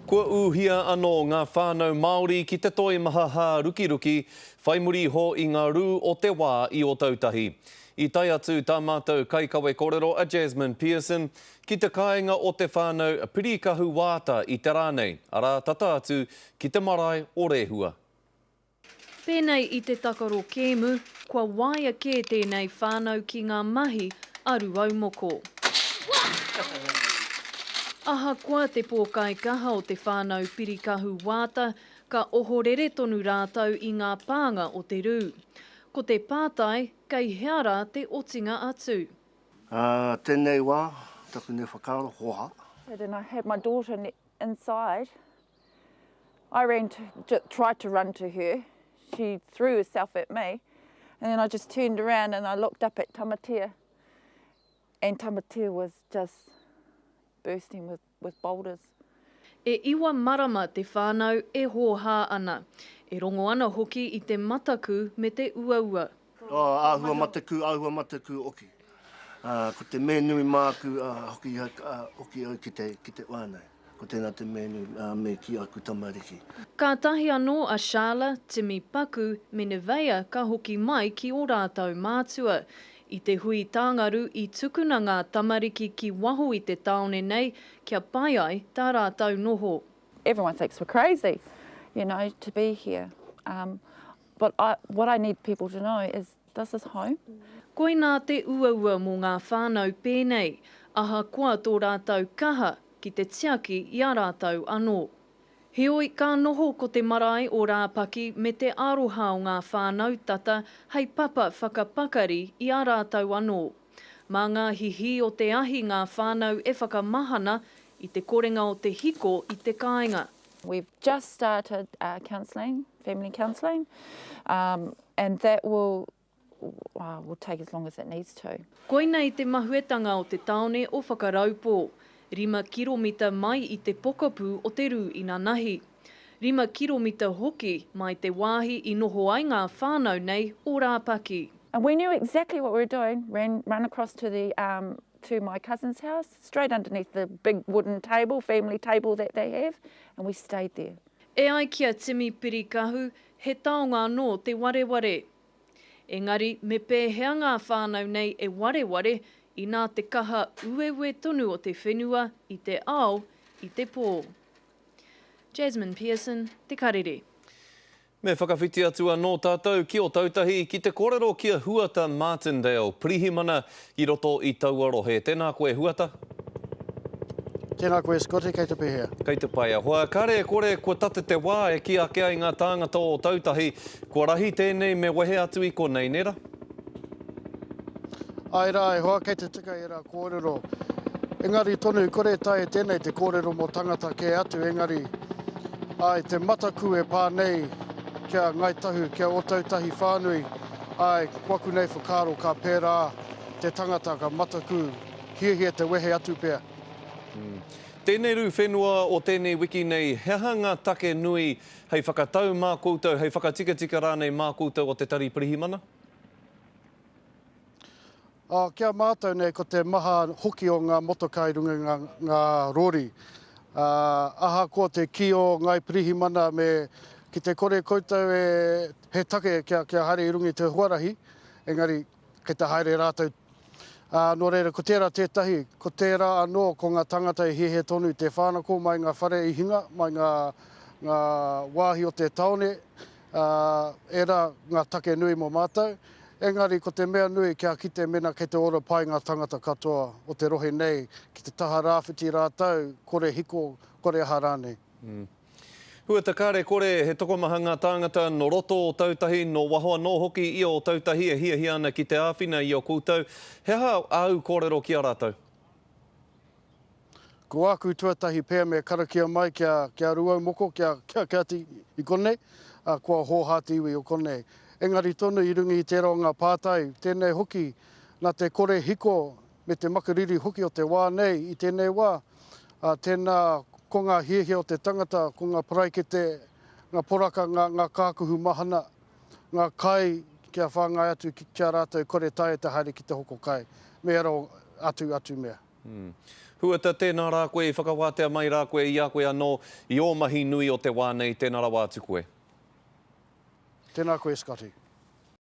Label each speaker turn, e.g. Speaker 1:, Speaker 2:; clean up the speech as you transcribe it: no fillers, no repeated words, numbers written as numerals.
Speaker 1: Kua uhia anō ngā whānau Māori ki te toi mahaha rukiruki, whai muri ho i ngā rū o te wā i o tautahi. I tai atu tā mātou kaikawe kōrero a Jasmine Pearson ki te kāinga o te whānau Pirikahu Wāta i te rānei, arā tata atu ki te marae o Rehua.
Speaker 2: Pēnei i te takaro kēmu, kua waia kē tēnei whānau ki ngā mahi aru au moko. Aha kua te pōkai kaha o te whānau Pirikahu Wāta, ka ohorere tonu rātau i ngā pānga o te rū. Ko te pātai, kei heara te otinga atu.
Speaker 3: Tēnei wā, taku ne whakaaro hoha.
Speaker 4: And I had my daughter inside. I tried to run to her. She threw herself at me. And then I just turned around and I looked up at Tamatea. And Tamatea was just bursting with boulders.
Speaker 2: E iwa marama te whānau e hōhā ana. E rongo ana hoki i te mataku me te uaua.
Speaker 3: Āhua mataku oki. Ko te menui māku hoki au ki te wānei. Ko tēnā te menui me ki aku tamariki.
Speaker 2: Ka tahi anō a Shala, Timi Paku, me Neveia ka hoki mai ki o rātau mātua. I te hui tāngaru i tukuna ngā tamariki ki waho i te taone nei, kia pai ai tā rātau noho.
Speaker 4: Everyone thinks we're crazy, you know, to be here. But what I need people to know is this is home.
Speaker 2: Koina te uaua mō ngā whānau pēnei, aha koa tō rātau kaha ki te tiaki i a rātau anō. Heoi ka noho ko te marae o Rāpaki me te aroha o ngā whānau tata hei papa whakapakari i a rātau anō. Mā ngā hihi o te ahi ngā whānau e whakamahana i te korenga o te hiko i te kāinga.
Speaker 4: We've just started counselling, family counselling, and that will take as long as it needs to.
Speaker 2: Koina i te mahuetanga o te taone o Whakaraupō. 5 kiromita mai i te pokapū o te rū i ngā nahi. 5 kiromita hoki mai te wāhi i noho ai ngā whānau nei o Rāpaki.
Speaker 4: And we knew exactly what we were doing, ran across to my cousin's house, straight underneath the big wooden table, family table that they have, and we stayed there.
Speaker 2: E ai kia Timi Pirikahu, he taonga anō te wareware. Engari, me pēhea ngā whānau nei e wareware, i nā te kaha uewe tonu o te whenua, i te ao, i te pō. Jasmine Pearson, Te Karere.
Speaker 1: Me whakawhiti atu anō tātou ki o tautahi ki te kōrero kia Huata Martindale, pirihimana i roto i Tauarohe. Tēnā koe Huata?
Speaker 5: Tēnā koe Scotty, kei te pēhea.
Speaker 1: Kei te paia. Hoa kare kore kua tate te wā e ki ake ai ngā tāngata o tautahi. Kua rahi tēnei me wehe atu i konei, nera?
Speaker 5: Ai rā, e hoa kei te tika i rā kōrero. Engari tonu kore tai tēnei te kōrero mō tangata ke atu, engari ai te mataku e pānei kia ngaitahu, kia o tautahi whānui, ai kwaku nei whakaro ka pērā te tangata ka mataku, hie te wehe atu pēr.
Speaker 1: Tēnei rū whenua o tēnei wiki nei, he hanga take nui hei whakatau mā koutou, hei whakatika rānei mā koutou o te tari pirihimana?
Speaker 5: Kia mātou nei ko te maha hoki o ngā motokai runga ngā rori. Aha ko te ki o ngai pirihimana me ki te kore koutou he take kia haere i rungi te huarahi, engari kei te haere rātou. Nō reira, ko tērā tētahi, ko tērā anō ko ngā tangata i he tonu te whānako mai ngā whare i hinga, mai ngā wāhi o te taone, era ngā take nui mō mātou. Engari, ko te mea nui kia kite mena kei te ora pai ngā tangata katoa o te rohe nei, ki te taha rāwhiti rātau, kore hiko, kore aha rānei.
Speaker 1: Huata kāre kore he tokomaha ngā tāngata no roto o tautahi, no wahoa no hoki i o tautahi e hiahi ana ki te āwhina i o koutou. He aha au kōrero ki a rātau?
Speaker 5: Ko aku tuatahi pēr me karakia mai kia ruau moko, kia ati i konei, kua hōhāti iwi o konei. Engari tonu i rungi i te ronga pātai, tēnei hoki, nā te kore hiko me te makariri hoki o te wā nei, i tēnei wā, tēnā ko ngā hiehia o te tangata, ko ngā paraikete, ngā poraka, ngā kākuhu mahana, ngā kai kia whāngai atu kia rātou kore tai te haere ki te hoko kai. Me aro atu mea.
Speaker 1: Huata tēnā rā koe, whakawātea mai rā koe i a koe anō i o mahi nui o te wānei, tēnā rawa atu koe.
Speaker 5: Tēnā koe, Scotty.